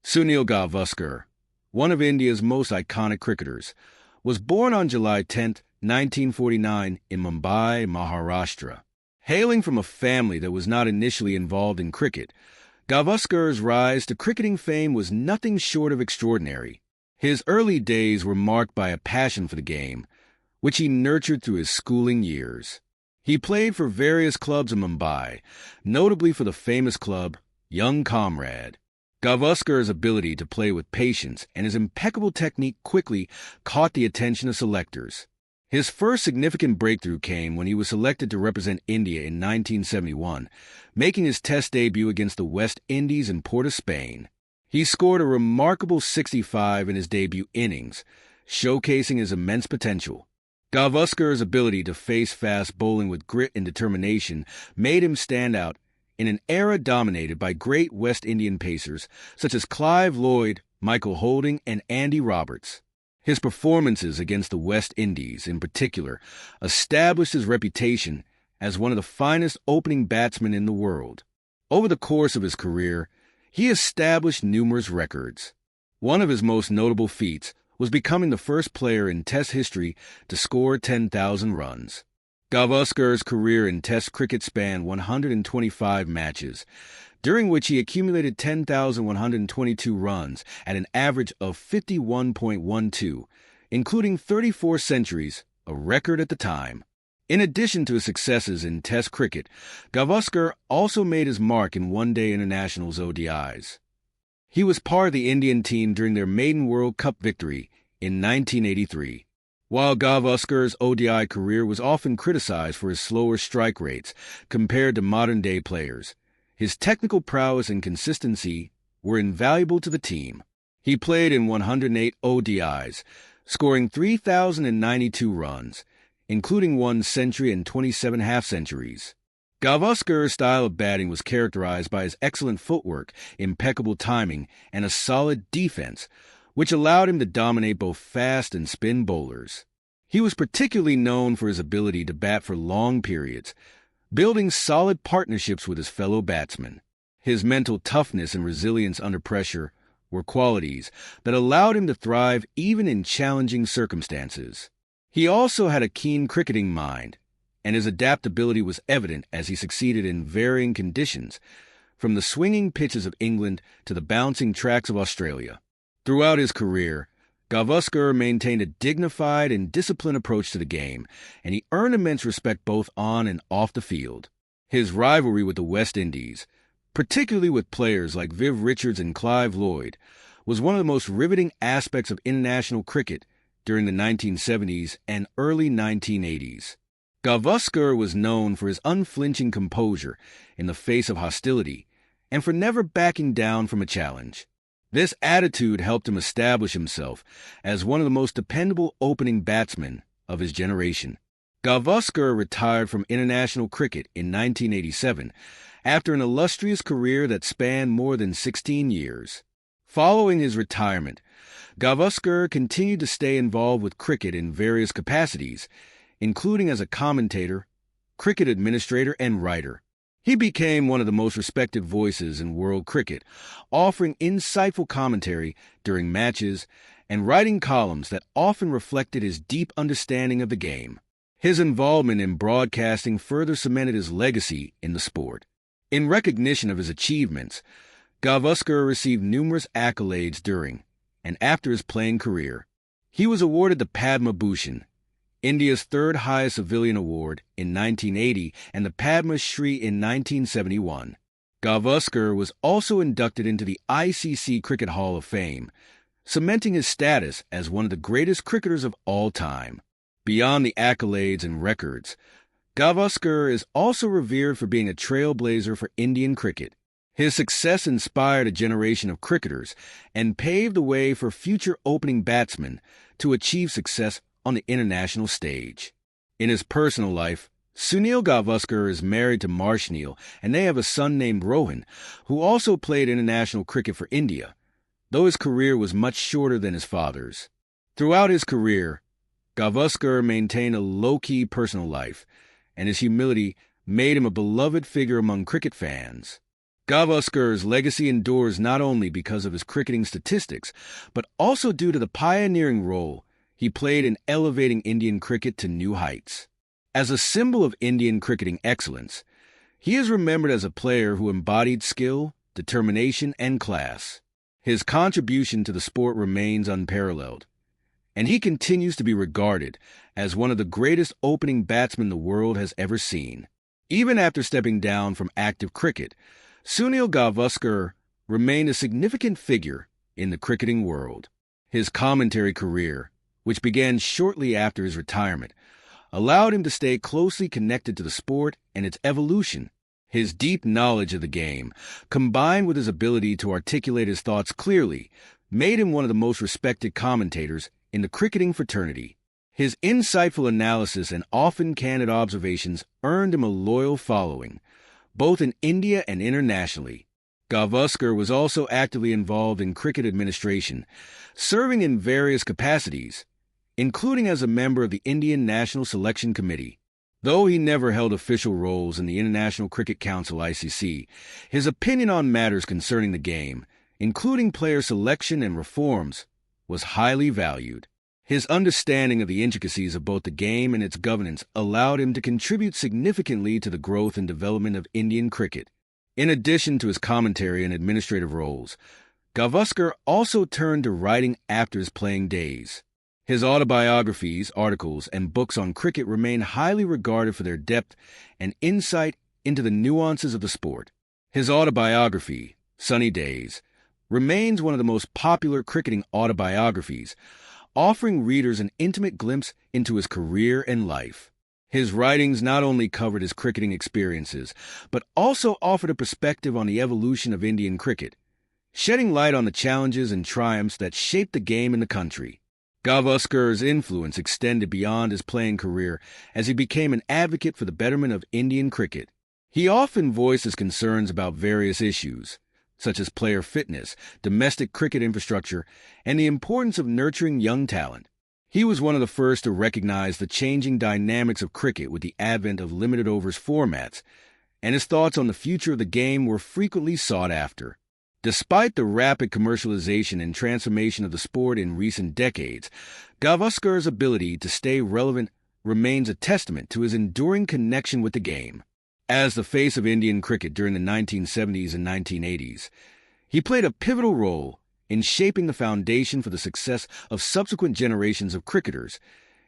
Sunil Gavaskar, one of India's most iconic cricketers, was born on July 10, 1949 in Mumbai, Maharashtra. Hailing from a family that was not initially involved in cricket, Gavaskar's rise to cricketing fame was nothing short of extraordinary. His early days were marked by a passion for the game, which he nurtured through his schooling years. He played for various clubs in Mumbai, notably for the famous club Young Comrade. Gavaskar's ability to play with patience and his impeccable technique quickly caught the attention of selectors. His first significant breakthrough came when he was selected to represent India in 1971, making his Test debut against the West Indies in Port of Spain. He scored a remarkable 65 in his debut innings, showcasing his immense potential. Gavaskar's ability to face fast bowling with grit and determination made him stand out in an era dominated by great West Indian pacers such as Clive Lloyd, Michael Holding, and Andy Roberts. His performances against the West Indies, in particular, established his reputation as one of the finest opening batsmen in the world. Over the course of his career, he established numerous records. One of his most notable feats was becoming the first player in Test history to score 10,000 runs. Gavaskar's career in Test cricket spanned 125 matches, during which he accumulated 10,122 runs at an average of 51.12, including 34 centuries, a record at the time. In addition to his successes in Test cricket, Gavaskar also made his mark in one-day internationals ODIs. He was part of the Indian team during their maiden World Cup victory in 1983. While Gavaskar's ODI career was often criticized for his slower strike rates compared to modern-day players, his technical prowess and consistency were invaluable to the team. He played in 108 ODIs, scoring 3,092 runs, including 1 century and 27 half-centuries. Gavaskar's style of batting was characterized by his excellent footwork, impeccable timing, and a solid defense, which allowed him to dominate both fast and spin bowlers. He was particularly known for his ability to bat for long periods, building solid partnerships with his fellow batsmen. His mental toughness and resilience under pressure were qualities that allowed him to thrive even in challenging circumstances. He also had a keen cricketing mind, and his adaptability was evident as he succeeded in varying conditions, from the swinging pitches of England to the bouncing tracks of Australia. Throughout his career, Gavaskar maintained a dignified and disciplined approach to the game, and he earned immense respect both on and off the field. His rivalry with the West Indies, particularly with players like Viv Richards and Clive Lloyd, was one of the most riveting aspects of international cricket during the 1970s and early 1980s. Gavaskar was known for his unflinching composure in the face of hostility and for never backing down from a challenge. This attitude helped him establish himself as one of the most dependable opening batsmen of his generation. Gavaskar retired from international cricket in 1987 after an illustrious career that spanned more than 16 years. Following his retirement, Gavaskar continued to stay involved with cricket in various capacities, including as a commentator, cricket administrator, and writer. He became one of the most respected voices in world cricket, offering insightful commentary during matches and writing columns that often reflected his deep understanding of the game. His involvement in broadcasting further cemented his legacy in the sport. In recognition of his achievements, Gavaskar received numerous accolades during and after his playing career. He was awarded the Padma Bhushan, India's third highest civilian award, in 1980, and the Padma Shri in 1971. Gavaskar was also inducted into the ICC Cricket Hall of Fame, cementing his status as one of the greatest cricketers of all time. Beyond the accolades and records, Gavaskar is also revered for being a trailblazer for Indian cricket. His success inspired a generation of cricketers and paved the way for future opening batsmen to achieve success on the international stage. In his personal life, Sunil Gavaskar is married to Marshneel, and they have a son named Rohan, who also played international cricket for India, though his career was much shorter than his father's. Throughout his career, Gavaskar maintained a low-key personal life, and his humility made him a beloved figure among cricket fans. Gavaskar's legacy endures not only because of his cricketing statistics, but also due to the pioneering role he played in elevating Indian cricket to new heights. As a symbol of Indian cricketing excellence, he is remembered as a player who embodied skill, determination, and class. His contribution to the sport remains unparalleled, and he continues to be regarded as one of the greatest opening batsmen the world has ever seen. Even after stepping down from active cricket, Sunil Gavaskar remained a significant figure in the cricketing world. His commentary career, which began shortly after his retirement, allowed him to stay closely connected to the sport and its evolution. His deep knowledge of the game, combined with his ability to articulate his thoughts clearly, made him one of the most respected commentators in the cricketing fraternity. His insightful analysis and often candid observations earned him a loyal following, both in India and internationally. Gavaskar was also actively involved in cricket administration, serving in various capacities, including as a member of the Indian National Selection Committee. Though he never held official roles in the International Cricket Council (ICC), his opinion on matters concerning the game, including player selection and reforms, was highly valued. His understanding of the intricacies of both the game and its governance allowed him to contribute significantly to the growth and development of Indian cricket. In addition to his commentary and administrative roles, Gavaskar also turned to writing after his playing days. His autobiographies, articles, and books on cricket remain highly regarded for their depth and insight into the nuances of the sport. His autobiography, Sunny Days, remains one of the most popular cricketing autobiographies, offering readers an intimate glimpse into his career and life. His writings not only covered his cricketing experiences, but also offered a perspective on the evolution of Indian cricket, shedding light on the challenges and triumphs that shaped the game in the country. Gavaskar's influence extended beyond his playing career as he became an advocate for the betterment of Indian cricket. He often voiced his concerns about various issues, such as player fitness, domestic cricket infrastructure, and the importance of nurturing young talent. He was one of the first to recognize the changing dynamics of cricket with the advent of limited overs formats, and his thoughts on the future of the game were frequently sought after. Despite the rapid commercialization and transformation of the sport in recent decades, Gavaskar's ability to stay relevant remains a testament to his enduring connection with the game. As the face of Indian cricket during the 1970s and 1980s, he played a pivotal role in shaping the foundation for the success of subsequent generations of cricketers,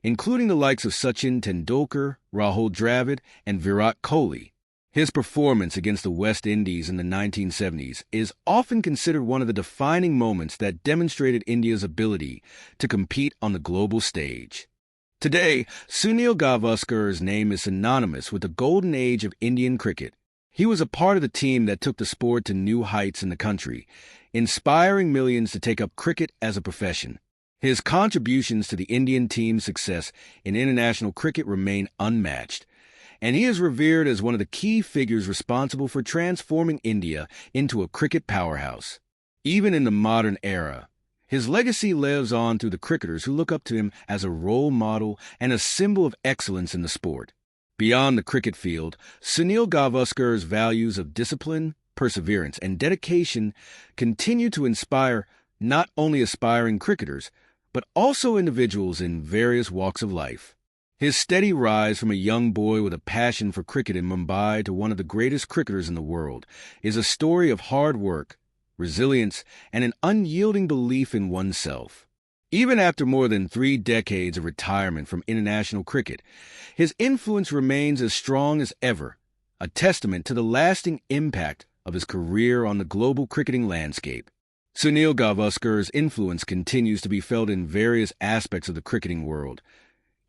including the likes of Sachin Tendulkar, Rahul Dravid, and Virat Kohli. His performance against the West Indies in the 1970s is often considered one of the defining moments that demonstrated India's ability to compete on the global stage. Today, Sunil Gavaskar's name is synonymous with the golden age of Indian cricket. He was a part of the team that took the sport to new heights in the country, inspiring millions to take up cricket as a profession. His contributions to the Indian team's success in international cricket remain unmatched, and he is revered as one of the key figures responsible for transforming India into a cricket powerhouse. Even in the modern era, his legacy lives on through the cricketers who look up to him as a role model and a symbol of excellence in the sport. Beyond the cricket field, Sunil Gavaskar's values of discipline, perseverance, and dedication continue to inspire not only aspiring cricketers, but also individuals in various walks of life. His steady rise from a young boy with a passion for cricket in Mumbai to one of the greatest cricketers in the world is a story of hard work, resilience, and an unyielding belief in oneself. Even after more than 3 decades of retirement from international cricket, his influence remains as strong as ever, a testament to the lasting impact of his career on the global cricketing landscape. Sunil Gavaskar's influence continues to be felt in various aspects of the cricketing world,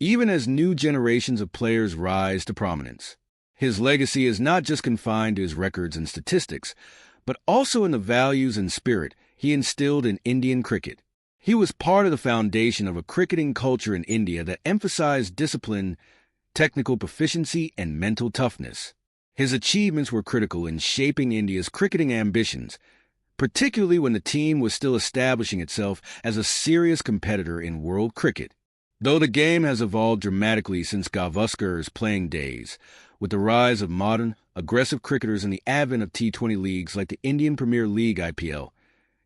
even as new generations of players rise to prominence. His legacy is not just confined to his records and statistics, but also in the values and spirit he instilled in Indian cricket. He was part of the foundation of a cricketing culture in India that emphasized discipline, technical proficiency, and mental toughness. His achievements were critical in shaping India's cricketing ambitions, particularly when the team was still establishing itself as a serious competitor in world cricket. Though the game has evolved dramatically since Gavaskar's playing days, with the rise of modern, aggressive cricketers and the advent of T20 leagues like the Indian Premier League (IPL),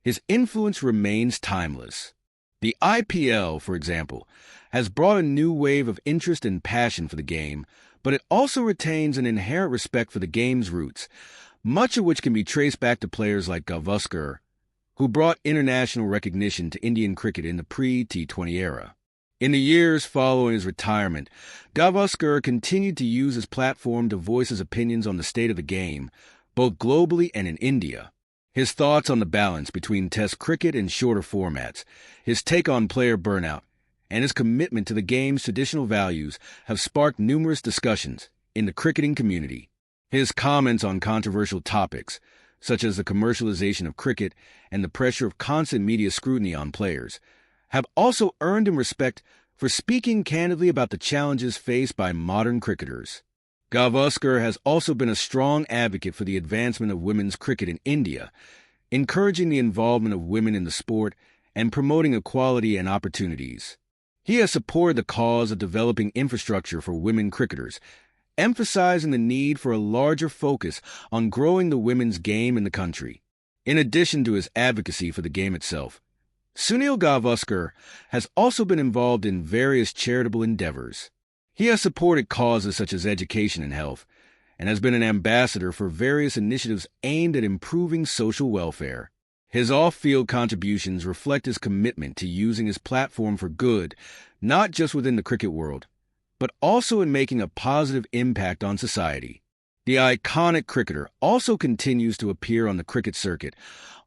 his influence remains timeless. The IPL, for example, has brought a new wave of interest and passion for the game, but it also retains an inherent respect for the game's roots, much of which can be traced back to players like Gavaskar, who brought international recognition to Indian cricket in the pre-T20 era. In the years following his retirement, Gavaskar continued to use his platform to voice his opinions on the state of the game, both globally and in India. His thoughts on the balance between Test cricket and shorter formats, his take on player burnout, and his commitment to the game's traditional values have sparked numerous discussions in the cricketing community. His comments on controversial topics, such as the commercialization of cricket and the pressure of constant media scrutiny on players, have also earned him respect for speaking candidly about the challenges faced by modern cricketers. Gavaskar has also been a strong advocate for the advancement of women's cricket in India, encouraging the involvement of women in the sport and promoting equality and opportunities. He has supported the cause of developing infrastructure for women cricketers, emphasizing the need for a larger focus on growing the women's game in the country. In addition to his advocacy for the game itself, Sunil Gavaskar has also been involved in various charitable endeavors. He has supported causes such as education and health, and has been an ambassador for various initiatives aimed at improving social welfare. His off-field contributions reflect his commitment to using his platform for good, not just within the cricket world, but also in making a positive impact on society. The iconic cricketer also continues to appear on the cricket circuit,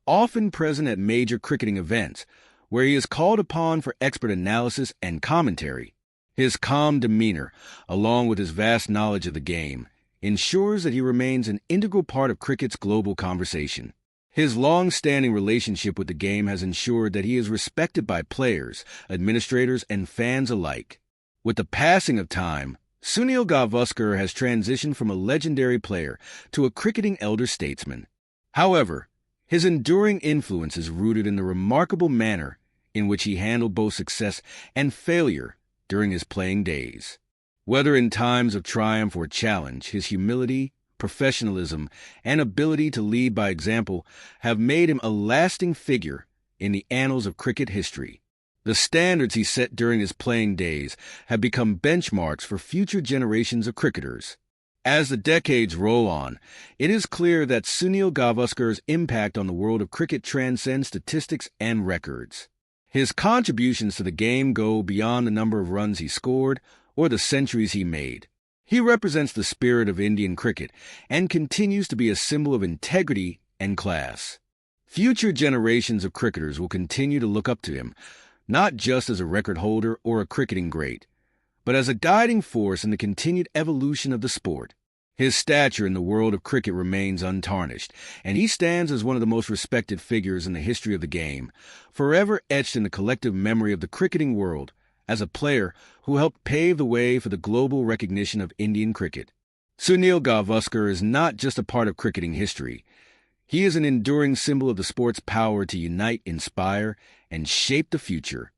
often present at major cricketing events, where he is called upon for expert analysis and commentary. His calm demeanor, along with his vast knowledge of the game, ensures that he remains an integral part of cricket's global conversation. His long-standing relationship with the game has ensured that he is respected by players, administrators, and fans alike. With the passing of time, Sunil Gavaskar has transitioned from a legendary player to a cricketing elder statesman. However, his enduring influence is rooted in the remarkable manner in which he handled both success and failure during his playing days. Whether in times of triumph or challenge, his humility, professionalism, and ability to lead by example have made him a lasting figure in the annals of cricket history. The standards he set during his playing days have become benchmarks for future generations of cricketers. As the decades roll on, it is clear that Sunil Gavaskar's impact on the world of cricket transcends statistics and records. His contributions to the game go beyond the number of runs he scored or the centuries he made. He represents the spirit of Indian cricket and continues to be a symbol of integrity and class. Future generations of cricketers will continue to look up to him, not just as a record holder or a cricketing great, but as a guiding force in the continued evolution of the sport. His stature in the world of cricket remains untarnished, and he stands as one of the most respected figures in the history of the game, forever etched in the collective memory of the cricketing world as a player who helped pave the way for the global recognition of Indian cricket. Sunil Gavaskar is not just a part of cricketing history. He is an enduring symbol of the sport's power to unite, inspire, and shape the future.